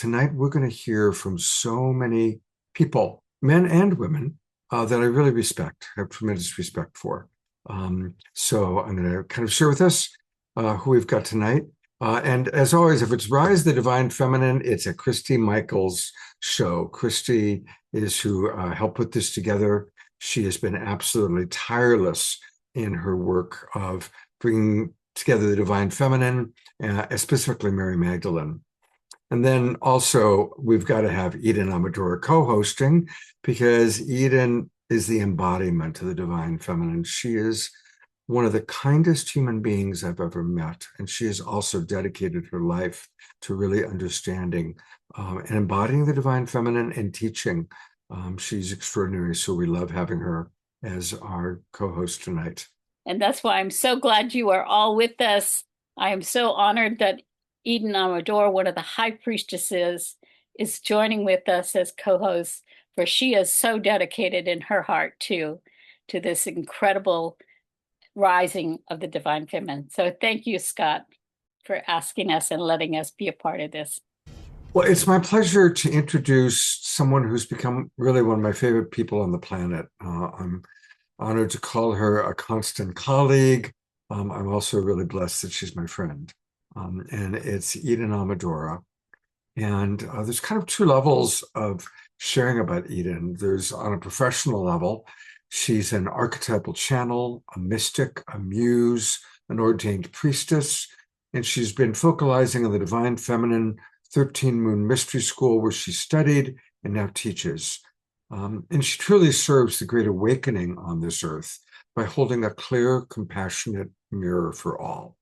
Tonight, we're going to hear from so many people, men and women, that I really respect, have tremendous respect for. So I'm going to kind of share with us who we've got tonight. And as always, if it's Rise the Divine Feminine, it's a Christy Michaels show. Christy is who helped put this together. She has been absolutely tireless in her work of bringing together the Divine Feminine, specifically Mary Magdalene. And then also, we've got to have Eden Amadora co-hosting, because Eden is the embodiment of the Divine Feminine. She is one of the kindest human beings I've ever met. And she has also dedicated her life to really understanding and embodying the Divine Feminine and teaching. She's extraordinary. So we love having her as our co-host tonight. And that's why I'm so glad you are all with us. I am so honored that Eden Amadora, one of the high priestesses, is joining with us as co-host, for she is so dedicated in her heart to this incredible rising of the Divine Feminine. So thank you, Scott, for asking us and letting us be a part of this. Well, it's my pleasure to introduce someone who's become really one of my favorite people on the planet. I'm honored to call her a constant colleague. I'm also really blessed that she's my friend. And it's Eden Amadora. And there's kind of two levels of sharing about Eden. There's on a professional level, she's an archetypal channel, a mystic, a muse, an ordained priestess, and she's been focalizing on the Divine Feminine 13 Moon Mystery School, where she studied and now teaches. And she truly serves the great awakening on this earth by holding a clear, compassionate mirror for all.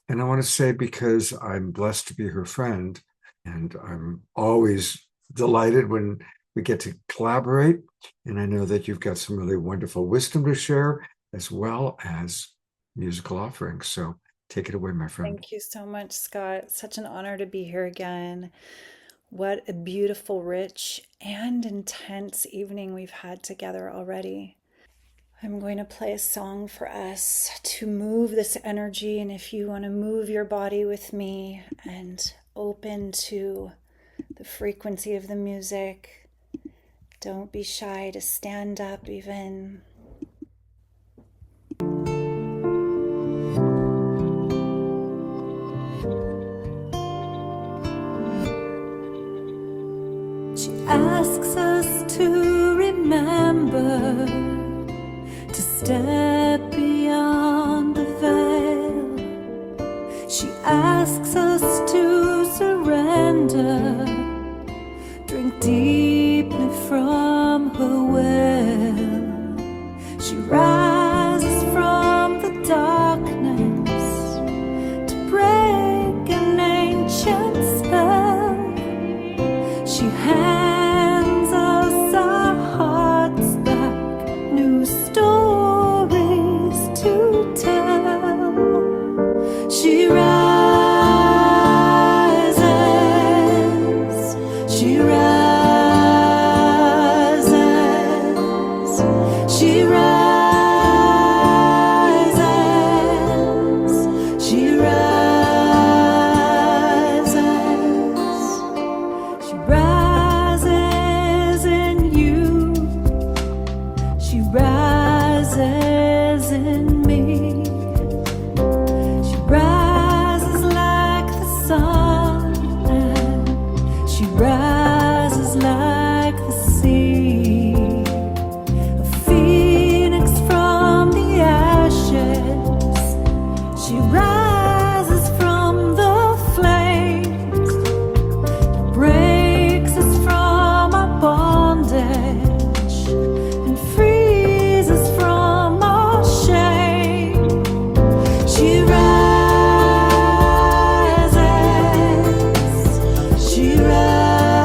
And I want to say, because I'm blessed to be her friend, and I'm always delighted when we get to collaborate, and I know that you've got some really wonderful wisdom to share, as well as musical offerings. So take it away, my friend. Thank you so much, Scott. Such an honor to be here again. What a beautiful, rich, and intense evening we've had together already. I'm going to play a song for us to move this energy, and if you want to move your body with me and open to the frequency of the music, don't be shy to stand up even. She asks us to remember to step beyond the veil. She asks us to surrender, drink deeply from her well. She rises from the darkness to break an ancient spell. She hands us our hearts back, new stories to tell. She rises, she rises, she rises, she rises, she rises in you, she rises in me. She rises like the sun, and she rises like the sea. A phoenix from the ashes, she rises from the flames, breaks us from our bondage and frees us from our shame. She rises, she rises.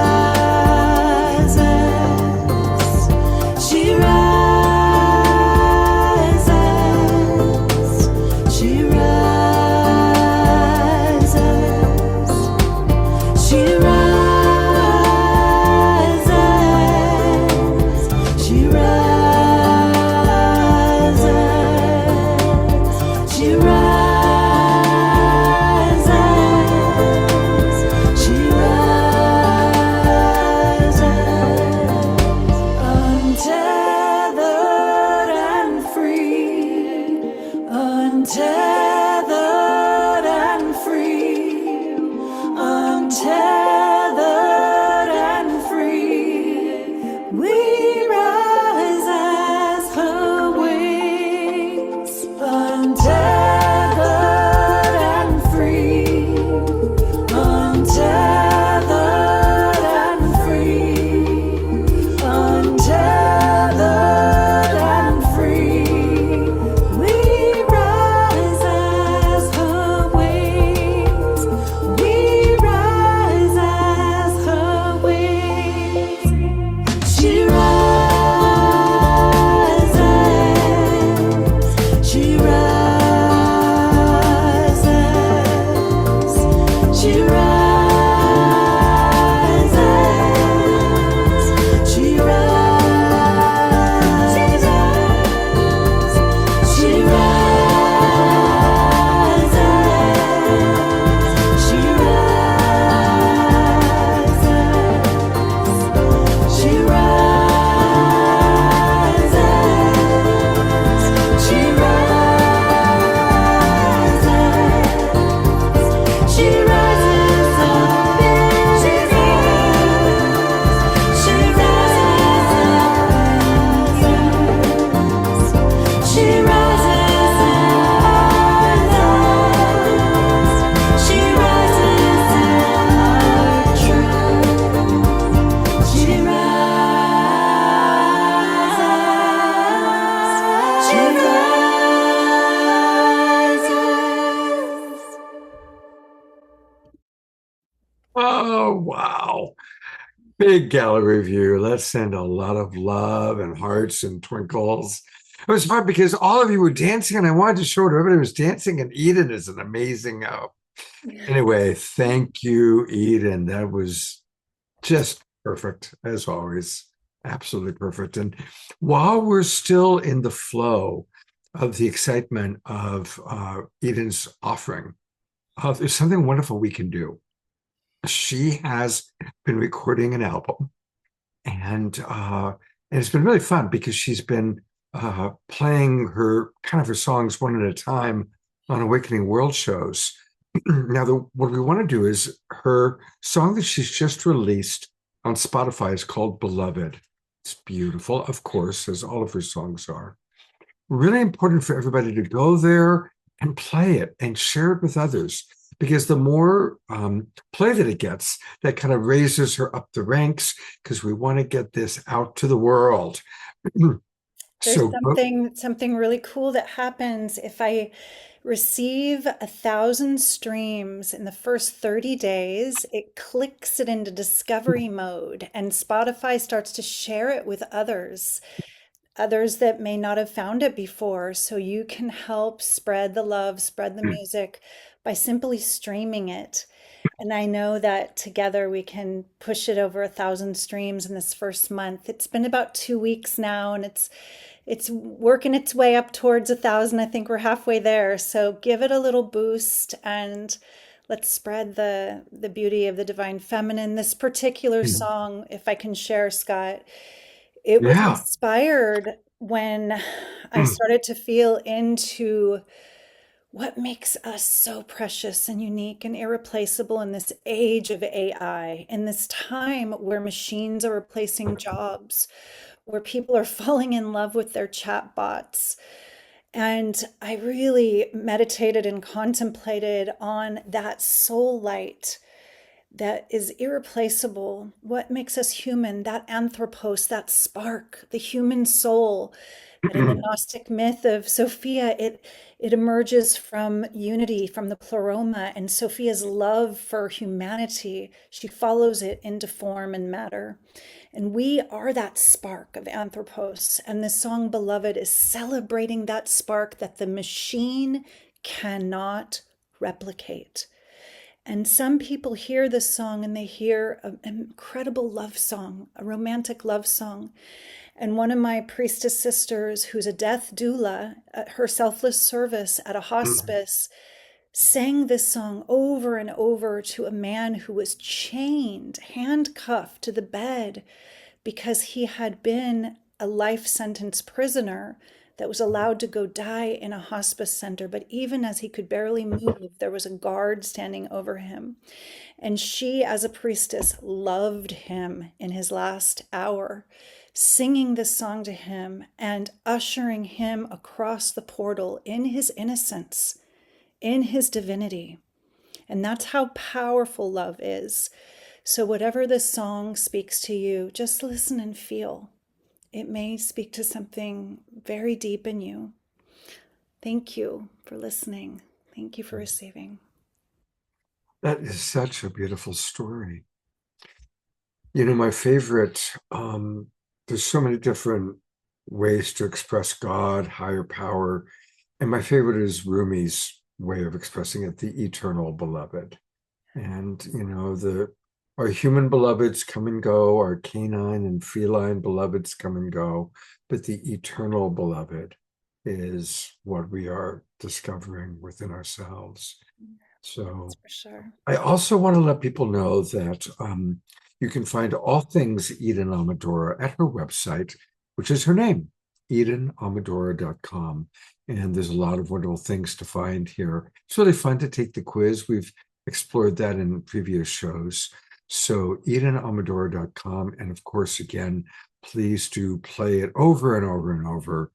wow. Big gallery view. Let's send a lot of love and hearts and twinkles. It was hard because all of you were dancing, and I wanted to show it. Everybody was dancing, and Eden is an amazing. Anyway, thank you, Eden. That was just perfect, as always. Absolutely perfect. And while we're still in the flow of the excitement of Eden's offering, there's something wonderful we can do. She has been recording an album, and it's been really fun because she's been playing her songs one at a time on Awakening World shows. Now, what we want to do is her song that she's just released on Spotify is called Beloved. It's beautiful, of course, as all of her songs are. Really important for everybody to go there and play it and share it with others, because the more play that it gets, that kind of raises her up the ranks, because we want to get this out to the world. There's So, something really cool that happens if I receive 1,000 streams in the first 30 days. It clicks it into discovery mode, and Spotify starts to share it with others that may not have found it before. So you can help spread the love, spread the music by simply streaming it. And I know that together we can push it over 1,000 streams in this first month. It's been about 2 weeks now, and it's working its way up towards 1,000. I think we're halfway there. So give it a little boost, and let's spread the beauty of the divine feminine. This particular song, if I can share, Scott, it was yeah. inspired when I started to feel into what makes us so precious and unique and irreplaceable in this age of AI, in this time where machines are replacing jobs, where people are falling in love with their chatbots. And I really meditated and contemplated on that soul light that is irreplaceable. What makes us human? That anthropos, that spark, the human soul. That in the Gnostic myth of Sophia, it emerges from unity, from the pleroma, and Sophia's love for humanity. She follows it into form and matter. And we are that spark of anthropos. And this song, Beloved, is celebrating that spark that the machine cannot replicate. And some people hear this song and they hear an incredible love song, a romantic love song. And one of my priestess sisters, who's a death doula, her selfless service at a hospice, sang this song over and over to a man who was chained, handcuffed to the bed because he had been a life sentence prisoner that was allowed to go die in a hospice center. But even as he could barely move, there was a guard standing over him. And she, as a priestess, loved him in his last hour, singing this song to him and ushering him across the portal in his innocence, in his divinity. And that's how powerful love is. So whatever this song speaks to you, just listen and feel. It may speak to something very deep in you. Thank you for listening. Thank you for receiving. That is such a beautiful story. You know, my favorite, there's so many different ways to express God, higher power. And my favorite is Rumi's way of expressing it, the eternal beloved. And, you know, our human beloveds come and go, our canine and feline beloveds come and go, but the eternal beloved is what we are discovering within ourselves. So That's for sure. I also want to let people know that you can find all things Eden Amadora at her website, which is her name, edenamadora.com. And there's a lot of wonderful things to find here. It's really fun to take the quiz. We've explored that in previous shows. So edenamadora.com. And of course, again, please do play it over and over and over.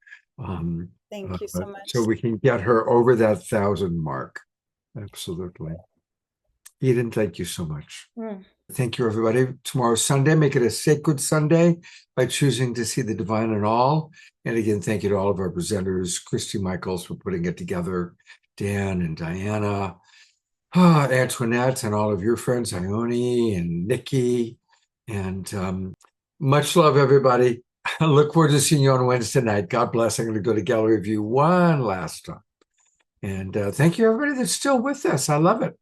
Thank you so much. So we can get her over that 1,000 mark. Absolutely. Eden, thank you so much. Thank you, everybody. Tomorrow's Sunday. Make it a sacred Sunday by choosing to see the divine in all. And again, thank you to all of our presenters, Christy Michaels for putting it together, Dan and Diana, Antoinette and all of your friends, Ione and Nikki. And much love, everybody. I look forward to seeing you on Wednesday night. God bless. I'm going to go to gallery view one last time. And thank you, everybody that's still with us. I love it.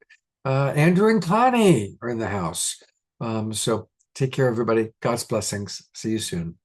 Andrew and Connie are in the house. So take care, everybody. God's blessings. See you soon.